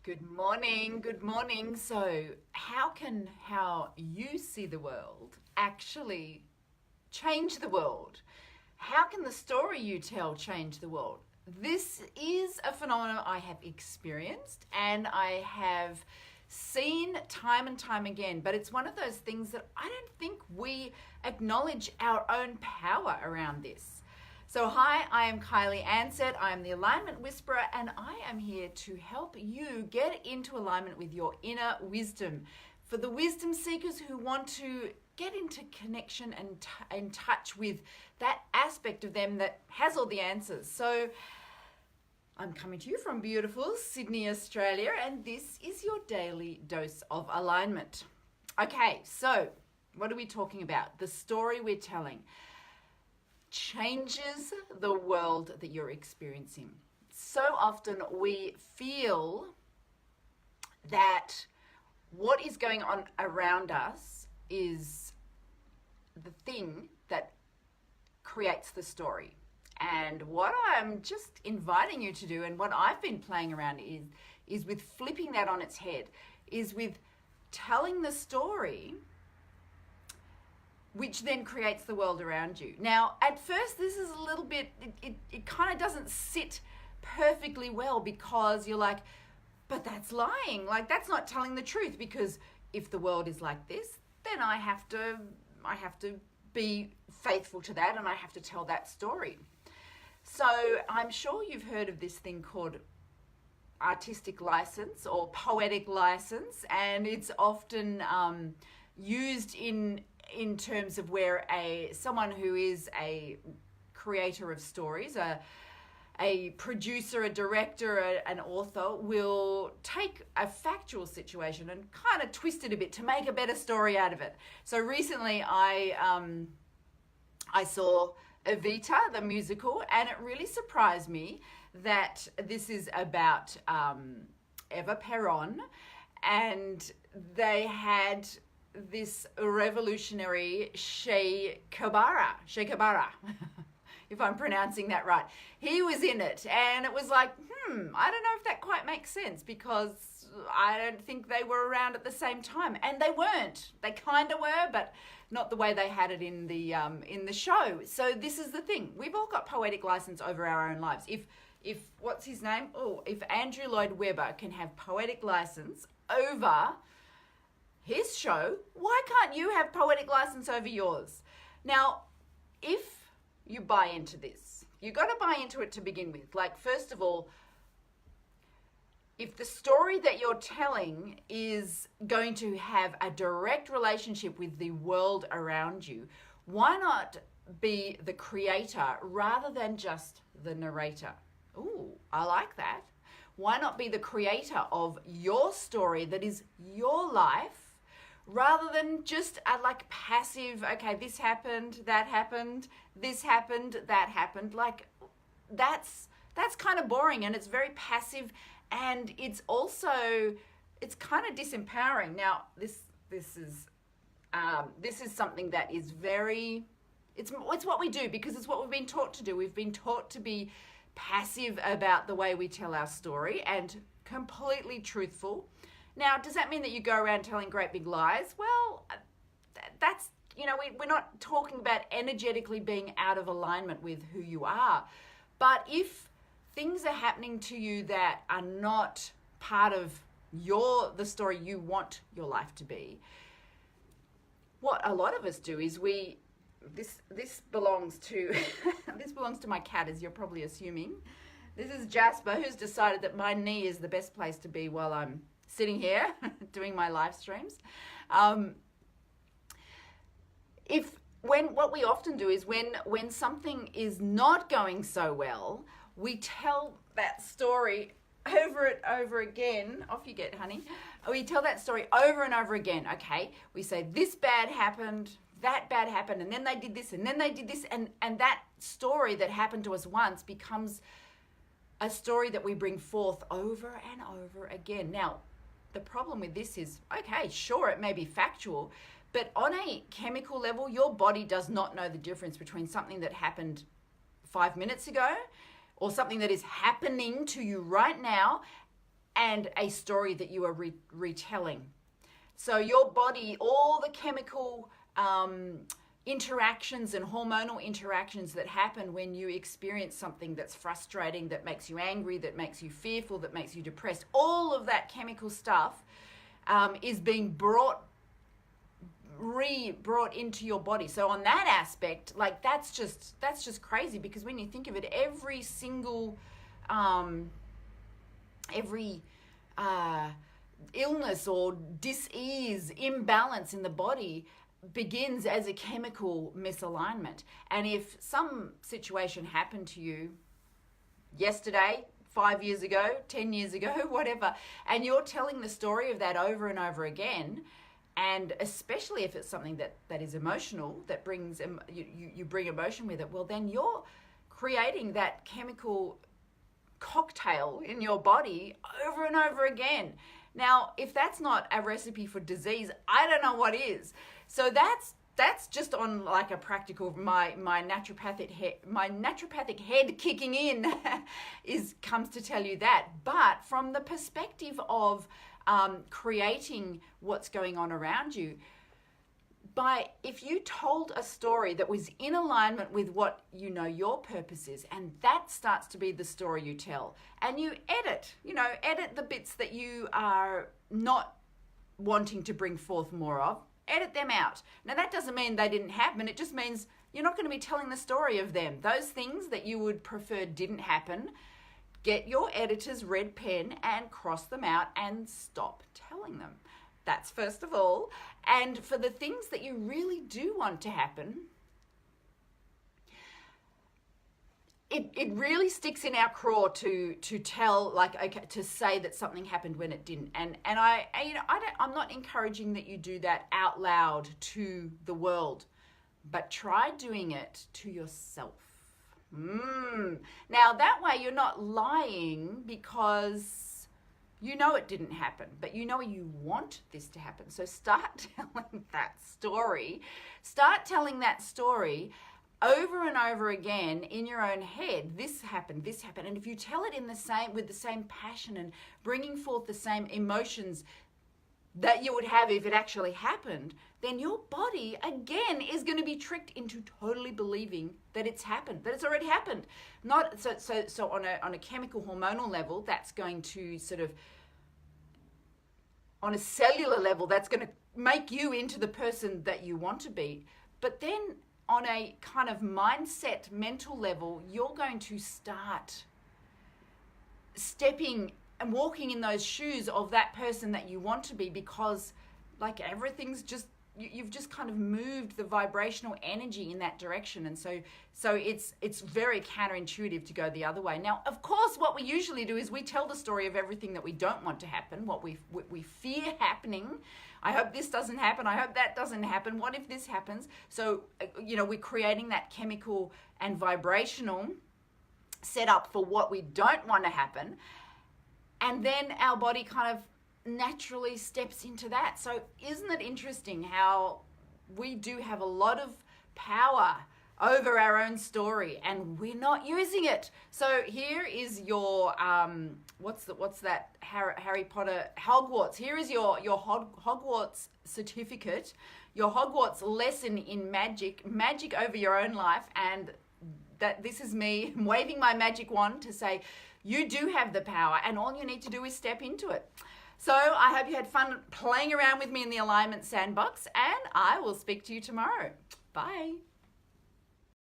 Good morning. Good morning. So, how can how you see the world actually change the world? How can the story you tell change the world? This is a phenomenon I have experienced and I have seen time and time again, but it's one of those things that I don't think we acknowledge our own power around this. So hi, I am Kylie Ansett. I am the Alignment Whisperer and I am here to help you get into alignment with your inner wisdom. For the wisdom seekers who want to get into connection and in touch with that aspect of them that has all the answers. So I'm coming to you from beautiful Sydney, Australia, and this is your daily dose of alignment. Okay, so what are we talking about? The story we're telling changes the world that you're experiencing. So often we feel that what is going on around us is the thing that creates the story. And what I'm just inviting you to do, and what I've been playing around is with flipping that on its head, is with telling the story which then creates the world around you. Now, at first, this is a little bit, it kind of doesn't sit perfectly well because you're like, but that's lying. Like, that's not telling the truth, because if the world is like this, then I have to be faithful to that and I have to tell that story. So I'm sure you've heard of this thing called artistic license or poetic license, and it's often used in terms of where someone who is a creator of stories, a producer, a director, an author will take a factual situation and kind of twist it a bit to make a better story out of it. So recently I saw Evita, the musical, and it really surprised me that this is about Eva Peron, and they had this revolutionary Che Guevara, if I'm pronouncing that right. He was in it, and it was like, I don't know if that quite makes sense, because I don't think they were around at the same time, and they weren't. They kind of were, but not the way they had it in the show. So this is the thing: we've all got poetic license over our own lives. If what's his name? If Andrew Lloyd Webber can have poetic license over his show, why can't you have poetic license over yours? Now, if you buy into this, you got to buy into it to begin with. Like, first of all, if the story that you're telling is going to have a direct relationship with the world around you, why not be the creator rather than just the narrator? Ooh, I like that. Why not be the creator of your story that is your life, rather than just a passive, okay, this happened, that happened, this happened, that happened. Like, that's kind of boring, and it's very passive, and it's kind of disempowering. Now, this is something that is very, it's what we do because it's what we've been taught to do. We've been taught to be passive about the way we tell our story and completely truthful. Now, does that mean that you go around telling great big lies? Well, that's, we're not talking about energetically being out of alignment with who you are. But if things are happening to you that are not part of the story you want your life to be, what a lot of us do is this belongs to this belongs to my cat, as you're probably assuming. This is Jasper, who's decided that my knee is the best place to be while I'm sitting here doing my live streams. What we often do is when something is not going so well, we tell that story over and over again. Off you get, honey. We tell that story over and over again. Okay, we say this bad happened, that bad happened, and then they did this, and then they did this, and that story that happened to us once becomes a story that we bring forth over and over again. Now, the problem with this is, okay, sure, it may be factual, but on a chemical level, your body does not know the difference between something that happened 5 minutes ago or something that is happening to you right now and a story that you are retelling. So your body, all the chemical interactions and hormonal interactions that happen when you experience something that's frustrating, that makes you angry, that makes you fearful, that makes you depressed, all of that chemical stuff is being brought into your body. So on that aspect, like that's just crazy, because when you think of it, every single illness or dis-ease, imbalance in the body begins as a chemical misalignment. And if some situation happened to you yesterday, 5 years ago, 10 years ago, whatever, and you're telling the story of that over and over again, and especially if it's something that is emotional, that brings you bring emotion with it, well, then you're creating that chemical cocktail in your body over and over again. Now, if that's not a recipe for disease, I don't know what is. So that's just on like a practical, my naturopathic head kicking in comes to tell you that. But from the perspective of creating what's going on around you, if you told a story that was in alignment with what you know your purpose is, and that starts to be the story you tell, and you edit the bits that you are not wanting to bring forth more of, edit them out. Now that doesn't mean they didn't happen, it just means you're not going to be telling the story of them. Those things that you would prefer didn't happen, get your editor's red pen and cross them out and stop telling them. That's first of all. And for the things that you really do want to happen, it really sticks in our craw to tell, like, okay, to say that something happened when it didn't. And I'm not encouraging that you do that out loud to the world, but try doing it to yourself. Now that way you're not lying, because you know it didn't happen, but you know you want this to happen. So start telling that story. Start telling that story over and over again in your own head. This happened. And if you tell it with the same passion and bringing forth the same emotions that you would have if it actually happened, then your body again is going to be tricked into totally believing that it's happened, that it's already happened. So on a chemical hormonal level, that's going to sort of, on a cellular level, that's going to make you into the person that you want to be. But then on a kind of mindset, mental level, you're going to start stepping and walking in those shoes of that person that you want to be, because like everything's just, you've just kind of moved the vibrational energy in that direction. And so it's very counterintuitive to go the other way. Now, of course, what we usually do is we tell the story of everything that we don't want to happen, what we fear happening. I hope this doesn't happen. I hope that doesn't happen. What if this happens? So, we're creating that chemical and vibrational setup for what we don't want to happen. And then our body kind of naturally steps into that. So isn't it interesting how we do have a lot of power over our own story and we're not using it? So here is your what's that Harry Potter Hogwarts. Here is your Hogwarts certificate, your Hogwarts lesson in magic over your own life. And that this is me waving my magic wand to say you do have the power, and all you need to do is step into it. So I hope you had fun playing around with me in the alignment sandbox, and I will speak to you tomorrow. Bye.